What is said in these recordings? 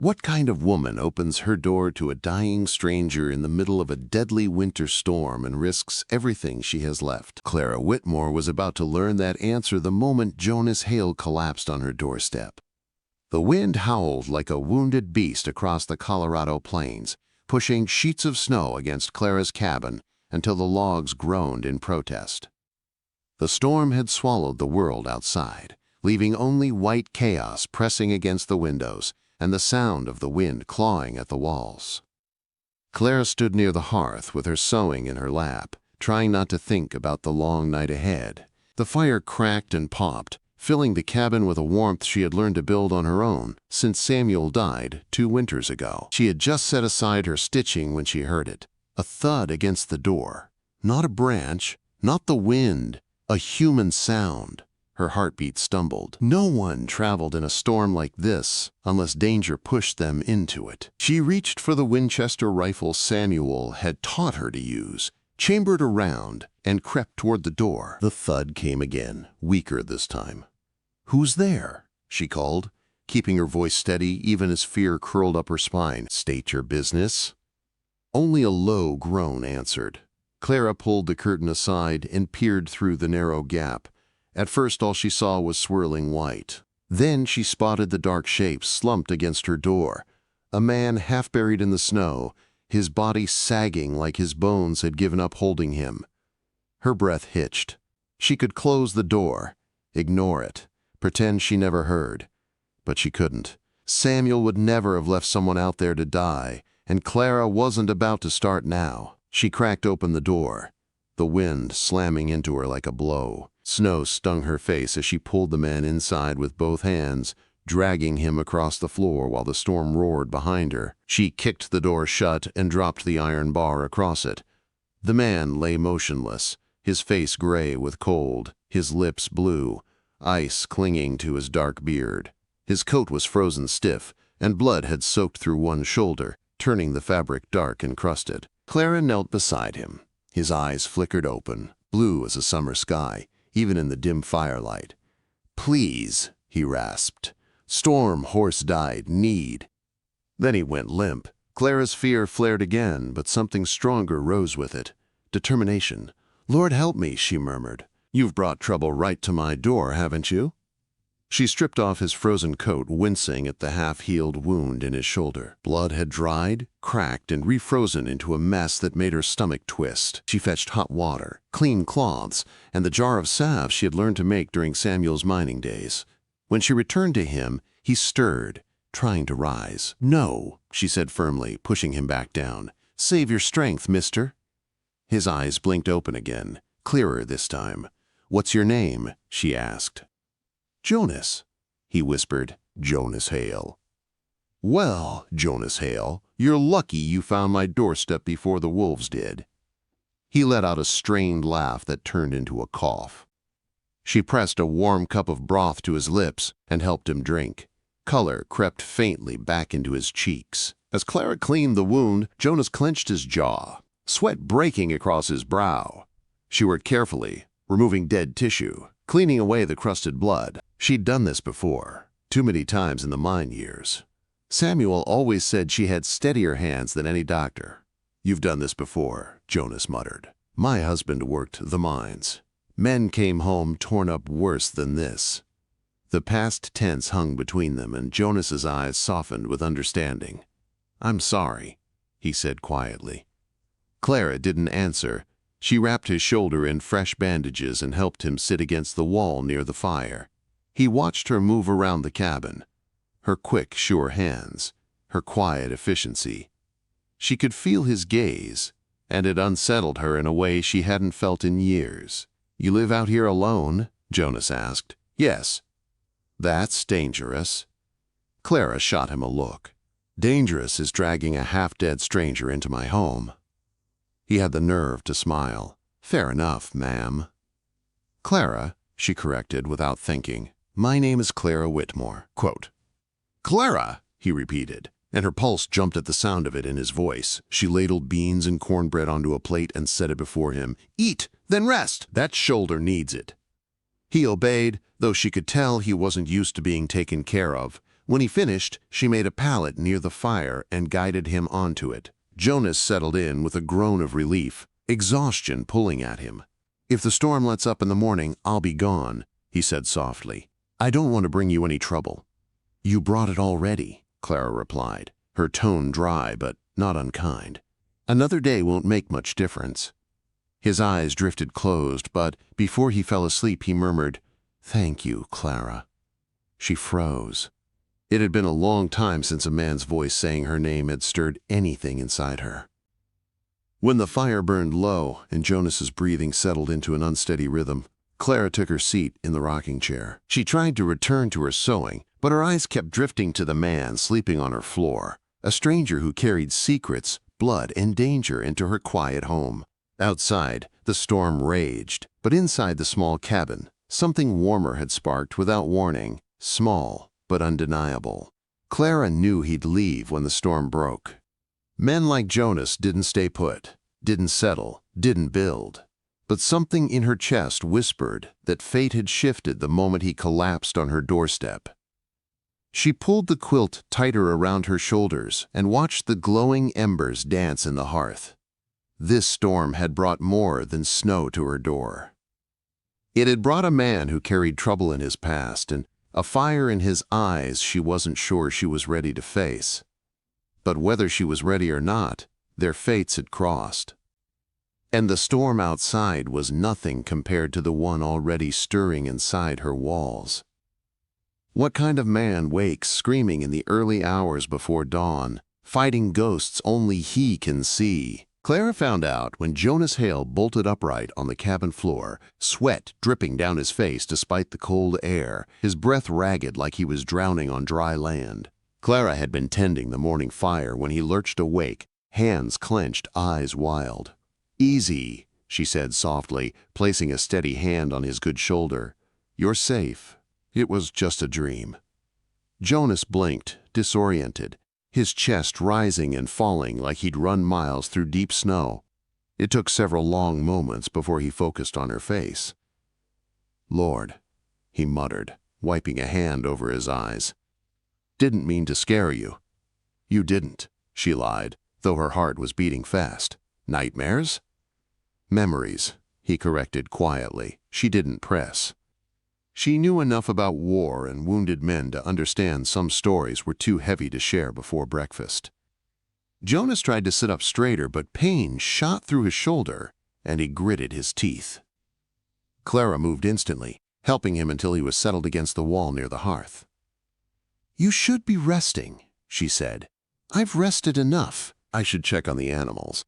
What kind of woman opens her door to a dying stranger in the middle of a deadly winter storm and risks everything she has left? Clara Whitmore was about to learn that answer the moment Jonas Hail collapsed on her doorstep. The wind howled like a wounded beast across the Colorado plains, pushing sheets of snow against Clara's cabin until the logs groaned in protest. The storm had swallowed the world outside, leaving only white chaos pressing against the windows and the sound of the wind clawing at the walls. Clara stood near the hearth with her sewing in her lap, trying not to think about the long night ahead. The fire cracked and popped, filling the cabin with a warmth she had learned to build on her own since Samuel died 2 winters ago. She had just set aside her stitching when she heard it. A thud against the door. Not a branch, not the wind, a human sound. Her heartbeat stumbled. No one traveled in a storm like this unless danger pushed them into it. She reached for the Winchester rifle Samuel had taught her to use, chambered around, and crept toward the door. The thud came again, weaker this time. "Who's there?" she called, keeping her voice steady even as fear curled up her spine. "State your business." Only a low groan answered. Clara pulled the curtain aside and peered through the narrow gap. At first all she saw was swirling white. Then she spotted the dark shape slumped against her door, a man half buried in the snow, his body sagging like his bones had given up holding him. Her breath hitched. She could close the door, ignore it, pretend she never heard. But she couldn't. Samuel would never have left someone out there to die, and Clara wasn't about to start now. She cracked open the door, the wind slamming into her like a blow. Snow stung her face as she pulled the man inside with both hands, dragging him across the floor while the storm roared behind her. She kicked the door shut and dropped the iron bar across it. The man lay motionless, his face gray with cold, his lips blue, ice clinging to his dark beard. His coat was frozen stiff, and blood had soaked through one shoulder, turning the fabric dark and crusted. Clara knelt beside him. His eyes flickered open, blue as a summer sky, even in the dim firelight. "Please," he rasped. "Storm, horse died, need." Then he went limp. Clara's fear flared again, but something stronger rose with it. Determination. "Lord help me," she murmured. "You've brought trouble right to my door, haven't you?" She stripped off his frozen coat, wincing at the half-healed wound in his shoulder. Blood had dried, cracked, and refrozen into a mess that made her stomach twist. She fetched hot water, clean cloths, and the jar of salve she had learned to make during Samuel's mining days. When she returned to him, he stirred, trying to rise. "No," she said firmly, pushing him back down. "Save your strength, mister." His eyes blinked open again, clearer this time. "What's your name?" she asked. "Jonas," he whispered. "Jonas Hail." "Well, Jonas Hail, you're lucky you found my doorstep before the wolves did." He let out a strained laugh that turned into a cough. She pressed a warm cup of broth to his lips and helped him drink. Color crept faintly back into his cheeks. As Clara cleaned the wound, Jonas clenched his jaw, sweat breaking across his brow. She worked carefully, removing dead tissue, cleaning away the crusted blood. She'd done this before, too many times in the mine years. Samuel always said she had steadier hands than any doctor. "You've done this before," Jonas muttered. "My husband worked the mines. Men came home torn up worse than this." The past tense hung between them, and Jonas's eyes softened with understanding. "I'm sorry," he said quietly. Clara didn't answer. She wrapped his shoulder in fresh bandages and helped him sit against the wall near the fire. He watched her move around the cabin, her quick, sure hands, her quiet efficiency. She could feel his gaze, and it unsettled her in a way she hadn't felt in years. "You live out here alone?" Jonas asked. "Yes." "That's dangerous." Clara shot him a look. "Dangerous is dragging a half-dead stranger into my home." He had the nerve to smile. "Fair enough, ma'am." "Clara," she corrected without thinking. "My name is Clara Whitmore." Quote, "Clara," he repeated, and her pulse jumped at the sound of it in his voice. She ladled beans and cornbread onto a plate and set it before him. "Eat, then rest. That shoulder needs it." He obeyed, though she could tell he wasn't used to being taken care of. When he finished, she made a pallet near the fire and guided him onto it. Jonas settled in with a groan of relief, exhaustion pulling at him. "If the storm lets up in the morning, I'll be gone," he said softly. "I don't want to bring you any trouble." "You brought it already," Clara replied, her tone dry but not unkind. "Another day won't make much difference." His eyes drifted closed, but before he fell asleep he murmured, "Thank you, Clara." She froze. It had been a long time since a man's voice saying her name had stirred anything inside her. When the fire burned low and Jonas's breathing settled into an unsteady rhythm, Clara took her seat in the rocking chair. She tried to return to her sewing, but her eyes kept drifting to the man sleeping on her floor, a stranger who carried secrets, blood, and danger into her quiet home. Outside, the storm raged, but inside the small cabin, something warmer had sparked without warning, small but undeniable. Clara knew he'd leave when the storm broke. Men like Jonas didn't stay put, didn't settle, didn't build. But something in her chest whispered that fate had shifted the moment he collapsed on her doorstep. She pulled the quilt tighter around her shoulders and watched the glowing embers dance in the hearth. This storm had brought more than snow to her door. It had brought a man who carried trouble in his past and a fire in his eyes she wasn't sure she was ready to face. But whether she was ready or not, their fates had crossed. And the storm outside was nothing compared to the one already stirring inside her walls. What kind of man wakes screaming in the early hours before dawn, fighting ghosts only he can see? Clara found out when Jonas Hail bolted upright on the cabin floor, sweat dripping down his face despite the cold air, his breath ragged like he was drowning on dry land. Clara had been tending the morning fire when he lurched awake, hands clenched, eyes wild. "Easy," she said softly, placing a steady hand on his good shoulder. "You're safe. It was just a dream." Jonas blinked, disoriented, his chest rising and falling like he'd run miles through deep snow. It took several long moments before he focused on her face. "Lord," he muttered, wiping a hand over his eyes. "Didn't mean to scare you." "You didn't," she lied, though her heart was beating fast. "Nightmares?" "Memories," he corrected quietly. She didn't press. She knew enough about war and wounded men to understand some stories were too heavy to share before breakfast. Jonas tried to sit up straighter, but pain shot through his shoulder, and he gritted his teeth. Clara moved instantly, helping him until he was settled against the wall near the hearth. "You should be resting," she said. "I've rested enough. I should check on the animals."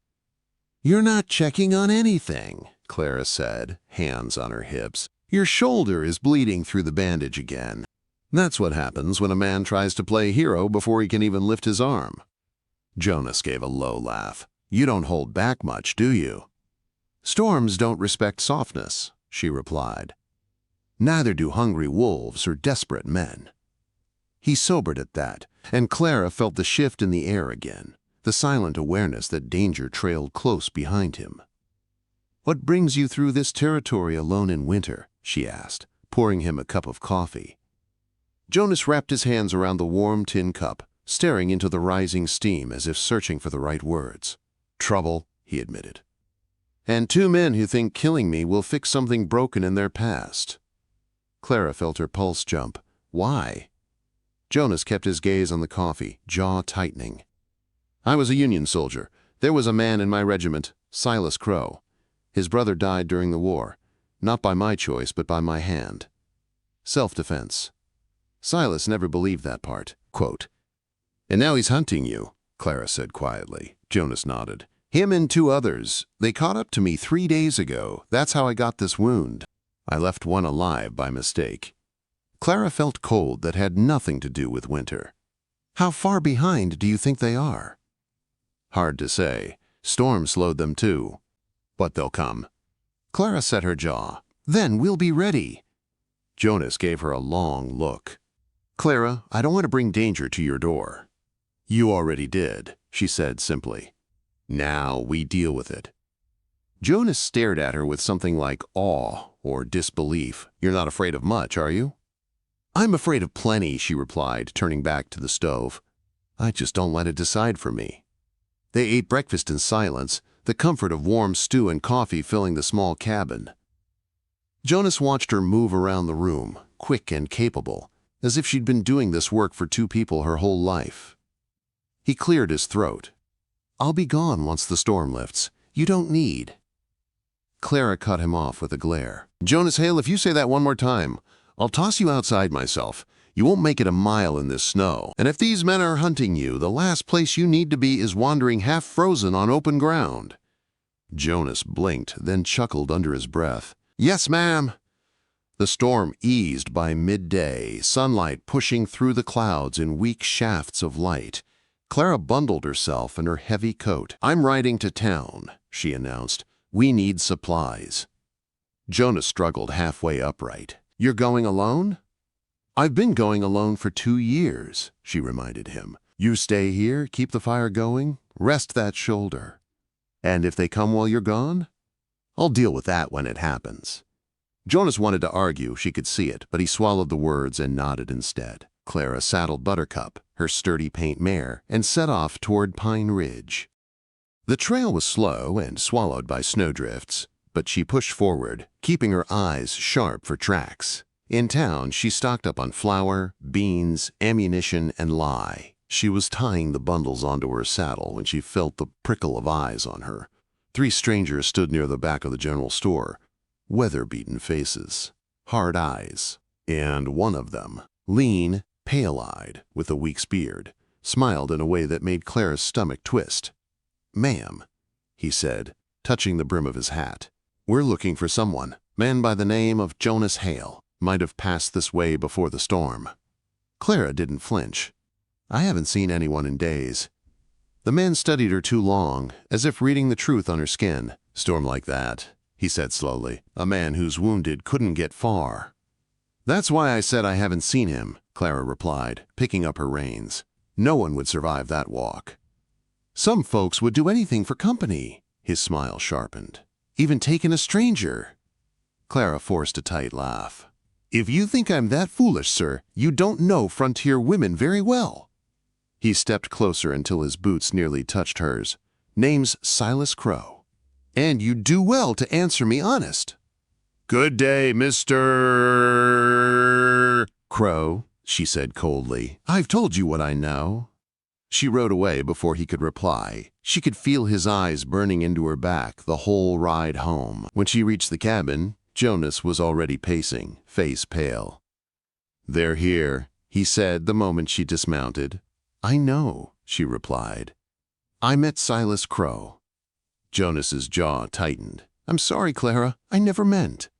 "You're not checking on anything," Clara said, hands on her hips. "Your shoulder is bleeding through the bandage again. That's what happens when a man tries to play hero before he can even lift his arm." Jonas gave a low laugh. "You don't hold back much, do you?" "Storms don't respect softness," she replied. "Neither do hungry wolves or desperate men." He sobered at that, and Clara felt the shift in the air again, the silent awareness that danger trailed close behind him. "What brings you through this territory alone in winter?" she asked, pouring him a cup of coffee. Jonas wrapped his hands around the warm tin cup, staring into the rising steam as if searching for the right words. "Trouble," he admitted. "And two men who think killing me will fix something broken in their past." Clara felt her pulse jump. "Why?" Jonas kept his gaze on the coffee, jaw tightening. "I was a Union soldier. There was a man in my regiment, Silas Crow. His brother died during the war, not by my choice, but by my hand. Self-defense. Silas never believed that part." Quote, "And now he's hunting you," Clara said quietly. Jonas nodded. "Him and two others. They caught up to me 3 days ago. That's how I got this wound. I left one alive by mistake." Clara felt cold that had nothing to do with winter. "How far behind do you think they are?" "Hard to say. Storm slowed them too. But they'll come." Clara set her jaw. "Then we'll be ready." Jonas gave her a long look. "Clara, I don't want to bring danger to your door." "You already did," she said simply. "Now we deal with it." Jonas stared at her with something like awe or disbelief. "You're not afraid of much, are you?" I'm afraid of plenty, she replied, turning back to the stove. I just don't let it decide for me. They ate breakfast in silence, the comfort of warm stew and coffee filling the small cabin. Jonas watched her move around the room, quick and capable, as if she'd been doing this work for two people her whole life. He cleared his throat. I'll be gone once the storm lifts. You don't need. Clara cut him off with a glare. Jonas Hail, if you say that one more time, I'll toss you outside myself. You won't make it a mile in this snow. And if these men are hunting you, the last place you need to be is wandering half frozen on open ground. Jonas blinked, then chuckled under his breath. Yes, ma'am. The storm eased by midday, sunlight pushing through the clouds in weak shafts of light. Clara bundled herself in her heavy coat. I'm riding to town, she announced. We need supplies. Jonas struggled halfway upright. You're going alone? I've been going alone for 2 years, she reminded him. You stay here, keep the fire going, rest that shoulder. And if they come while you're gone? I'll deal with that when it happens. Jonas wanted to argue, she could see it, but he swallowed the words and nodded instead. Clara saddled Buttercup, her sturdy paint mare, and set off toward Pine Ridge. The trail was slow and swallowed by snowdrifts, but she pushed forward, keeping her eyes sharp for tracks. In town, she stocked up on flour, beans, ammunition, and lye. She was tying the bundles onto her saddle when she felt the prickle of eyes on her. 3 strangers stood near the back of the general store, weather-beaten faces, hard eyes, and one of them, lean, pale-eyed, with a week's beard, smiled in a way that made Clara's stomach twist. Ma'am, he said, touching the brim of his hat. We're looking for someone. Man by the name of Jonas Hail. Might have passed this way before the storm. Clara didn't flinch. I haven't seen anyone in days. The man studied her too long, as if reading the truth on her skin. Storm like that, he said slowly. A man who's wounded couldn't get far. That's why I said I haven't seen him, Clara replied, picking up her reins. No one would survive that walk. Some folks would do anything for company. His smile sharpened. Even taking a stranger. Clara forced a tight laugh. If you think I'm that foolish, sir, you don't know frontier women very well. He stepped closer until his boots nearly touched hers. Name's Silas Crow. And you do well to answer me honest. Good day, Mr. Crow, she said coldly. I've told you what I know. She rode away before he could reply. She could feel his eyes burning into her back the whole ride home. When she reached the cabin, Jonas was already pacing, face pale. They're here, he said the moment she dismounted. I know, she replied. I met Silas Crow. Jonas's jaw tightened. I'm sorry, Clara, I never meant.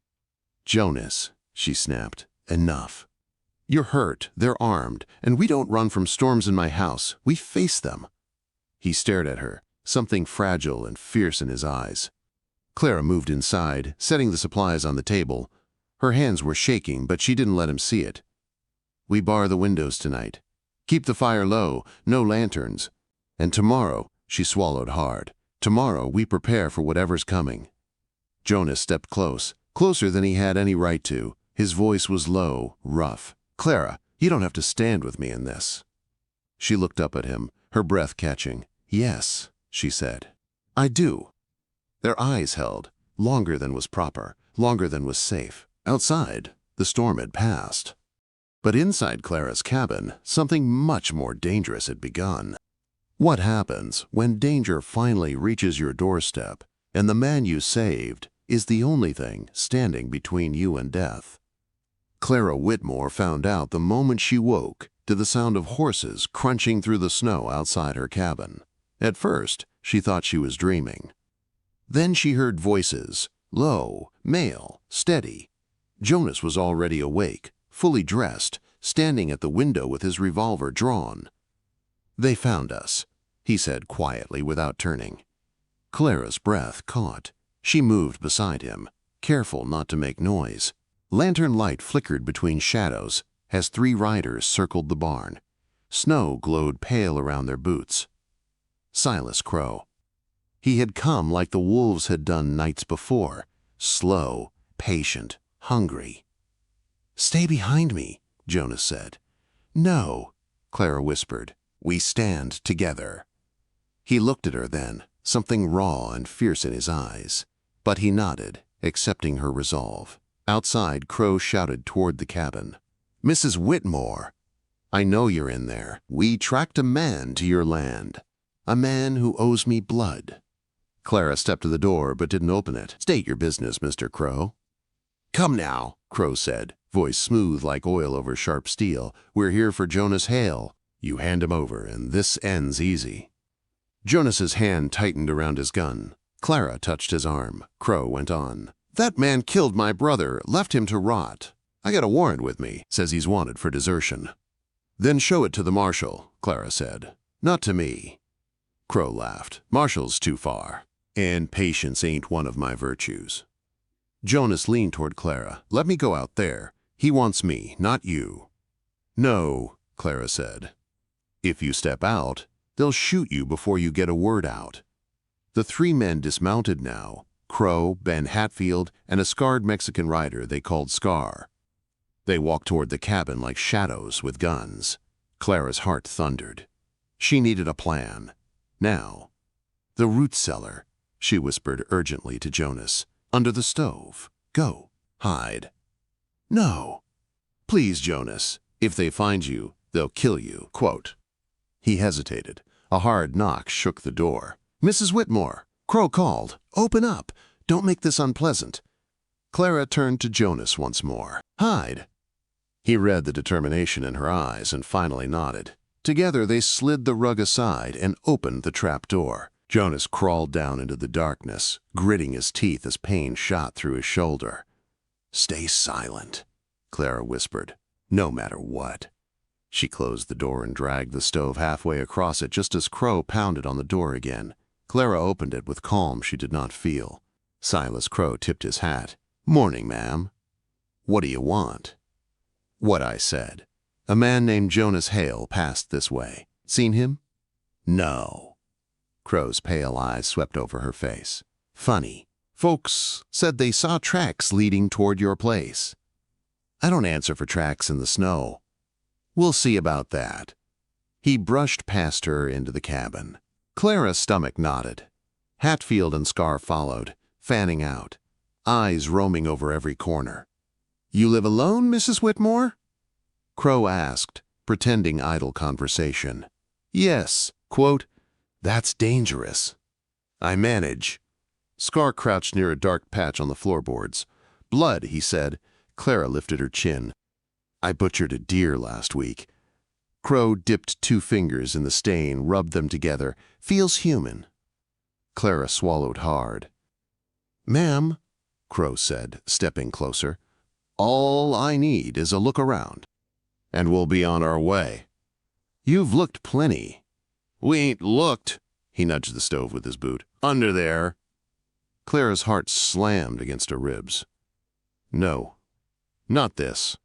Jonas, she snapped, enough. You're hurt, they're armed, and we don't run from storms in my house. We face them. He stared at her, something fragile and fierce in his eyes. Clara moved inside, setting the supplies on the table. Her hands were shaking, but she didn't let him see it. We bar the windows tonight. Keep the fire low, no lanterns. And tomorrow, she swallowed hard, tomorrow we prepare for whatever's coming. Jonas stepped close, closer than he had any right to. His voice was low, rough. Clara, you don't have to stand with me in this. She looked up at him, her breath catching. Yes, she said. I do. Their eyes held, longer than was proper, longer than was safe. Outside, the storm had passed. But inside Clara's cabin, something much more dangerous had begun. What happens when danger finally reaches your doorstep and the man you saved is the only thing standing between you and death? Clara Whitmore found out the moment she woke to the sound of horses crunching through the snow outside her cabin. At first, she thought she was dreaming. Then she heard voices, low, male, steady. Jonas was already awake, fully dressed, standing at the window with his revolver drawn. They found us, he said quietly without turning. Clara's breath caught. She moved beside him, careful not to make noise. Lantern light flickered between shadows as 3 riders circled the barn. Snow glowed pale around their boots. Silas Crow. He had come like the wolves had done nights before, slow, patient, hungry. Stay behind me, Jonas said. No, Clara whispered. We stand together. He looked at her then, something raw and fierce in his eyes. But he nodded, accepting her resolve. Outside, Crow shouted toward the cabin. Mrs. Whitmore, I know you're in there. We tracked a man to your land. A man who owes me blood. Clara stepped to the door but didn't open it. State your business, Mr. Crow. Come now, Crow said, voice smooth like oil over sharp steel. We're here for Jonas Hail. You hand him over, and this ends easy. Jonas's hand tightened around his gun. Clara touched his arm. Crow went on. That man killed my brother, left him to rot. I got a warrant with me. Says he's wanted for desertion. Then show it to the marshal, Clara said. Not to me. Crow laughed. Marshal's too far. And patience ain't one of my virtues. Jonas leaned toward Clara. Let me go out there. He wants me, not you. No, Clara said. If you step out, they'll shoot you before you get a word out. The three men dismounted now, Crow, Ben Hatfield, and a scarred Mexican rider they called Scar. They walked toward the cabin like shadows with guns. Clara's heart thundered. She needed a plan. Now. The root cellar, she whispered urgently to Jonas. Under the stove. Go. Hide. No. Please, Jonas. If they find you, they'll kill you. Quote. He hesitated. A hard knock shook the door. Mrs. Whitmore, Crow called. Open up. Don't make this unpleasant. Clara turned to Jonas once more. Hide. He read the determination in her eyes and finally nodded. Together they slid the rug aside and opened the trap door. Jonas crawled down into the darkness, gritting his teeth as pain shot through his shoulder. Stay silent, Clara whispered, no matter what. She closed the door and dragged the stove halfway across it just as Crow pounded on the door again. Clara opened it with calm she did not feel. Silas Crow tipped his hat. Morning, ma'am. What do you want? What I said. A man named Jonas Hail passed this way. Seen him? No. Crow's pale eyes swept over her face. Funny. Folks said they saw tracks leading toward your place. I don't answer for tracks in the snow. We'll see about that. He brushed past her into the cabin. Clara's stomach nodded. Hatfield and Scar followed, fanning out, eyes roaming over every corner. You live alone, Mrs. Whitmore? Crow asked, pretending idle conversation. Yes, quote, that's dangerous. I manage. Scar crouched near a dark patch on the floorboards. Blood, he said. Clara lifted her chin. I butchered a deer last week. Crow dipped 2 fingers in the stain, rubbed them together. Feels human. Clara swallowed hard. Ma'am, Crow said, stepping closer, all I need is a look around, and we'll be on our way. You've looked plenty. We ain't looked, he nudged the stove with his boot. Under there. Clara's heart slammed against her ribs. No, not this.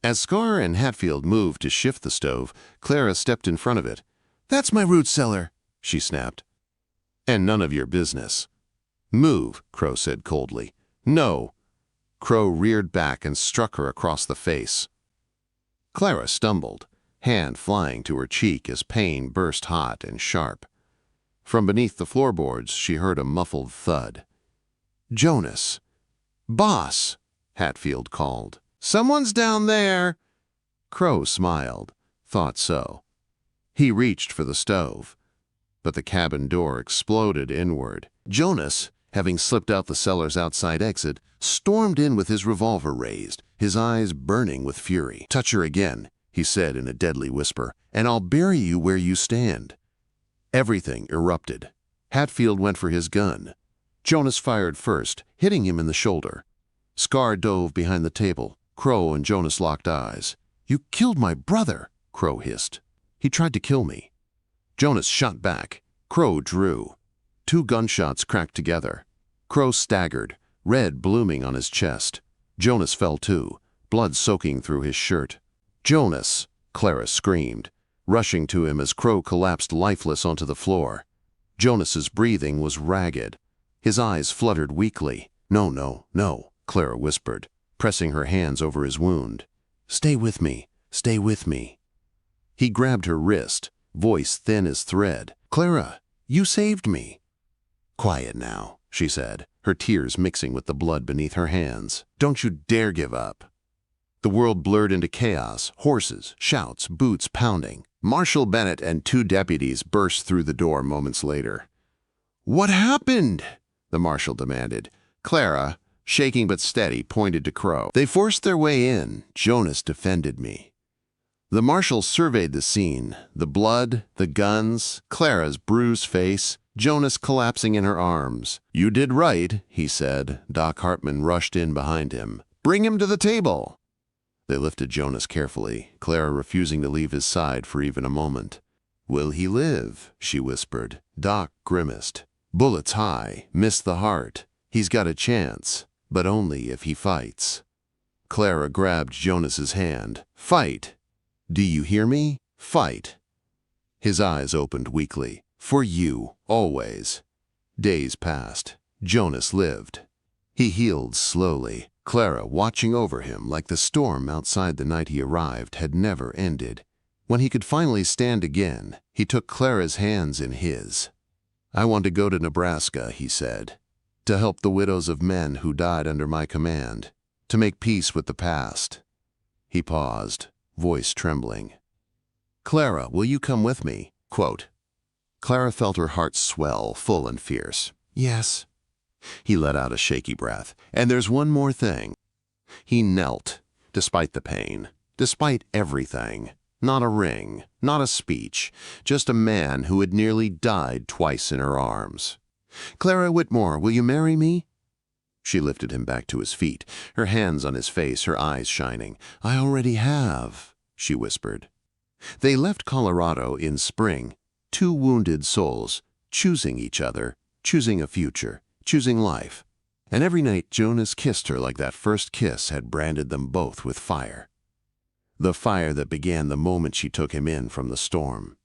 As Scar and Hatfield moved to shift the stove, Clara stepped in front of it. That's my root cellar, she snapped. And none of your business. Move, Crow said coldly. No. Crow reared back and struck her across the face. Clara stumbled, hand flying to her cheek as pain burst hot and sharp. From beneath the floorboards, she heard a muffled thud. Jonas. Boss, Hatfield called. Someone's down there. Crow smiled. Thought so. He reached for the stove, but the cabin door exploded inward. Jonas, having slipped out the cellar's outside exit, stormed in with his revolver raised, his eyes burning with fury. Touch her again, he said in a deadly whisper, and I'll bury you where you stand. Everything erupted. Hatfield went for his gun. Jonas fired first, hitting him in the shoulder. Scar dove behind the table. Crow and Jonas locked eyes. You killed my brother, Crow hissed. He tried to kill me. Jonas shot back. Crow drew. 2 gunshots cracked together. Crow staggered, red blooming on his chest. Jonas fell too, blood soaking through his shirt. Jonas, Clara screamed, rushing to him as Crow collapsed lifeless onto the floor. Jonas's breathing was ragged. His eyes fluttered weakly. No, no, no, Clara whispered, pressing her hands over his wound. Stay with me. Stay with me." He grabbed her wrist, voice thin as thread. "Clara, you saved me." "Quiet now," she said, her tears mixing with the blood beneath her hands. "Don't you dare give up." The world blurred into chaos, horses, shouts, boots pounding. Marshal Bennett and 2 deputies burst through the door moments later. "What happened?" the marshal demanded. Clara, shaking but steady, pointed to Crow. "They forced their way in. Jonas defended me." The marshal surveyed the scene, the blood, the guns, Clara's bruised face, Jonas collapsing in her arms. "You did right," he said. Doc Hartman rushed in behind him. "Bring him to the table." They lifted Jonas carefully, Clara refusing to leave his side for even a moment. "Will he live?" she whispered. Doc grimaced. "Bullets high, miss the heart. He's got a chance, but only if he fights." Clara grabbed Jonas's hand. "Fight! Do you hear me? Fight!" His eyes opened weakly. "For you, always." Days passed. Jonas lived. He healed slowly, Clara watching over him like the storm outside the night he arrived had never ended. When he could finally stand again, he took Clara's hands in his. "I want to go to Nebraska," he said, "to help the widows of men who died under my command, to make peace with the past." He paused, voice trembling. "Clara, will you come with me?" Quote. Clara felt her heart swell, full and fierce. "Yes." He let out a shaky breath. "And there's one more thing." He knelt, despite the pain, despite everything. Not a ring, not a speech, just a man who had nearly died twice in her arms. "Clara Whitmore, will you marry me?" She lifted him back to his feet, her hands on his face, her eyes shining. "I already have," she whispered. They left Colorado in spring, 2 wounded souls, choosing each other, choosing a future, choosing life. And every night Jonas kissed her like that first kiss had branded them both with fire. The fire that began the moment she took him in from the storm.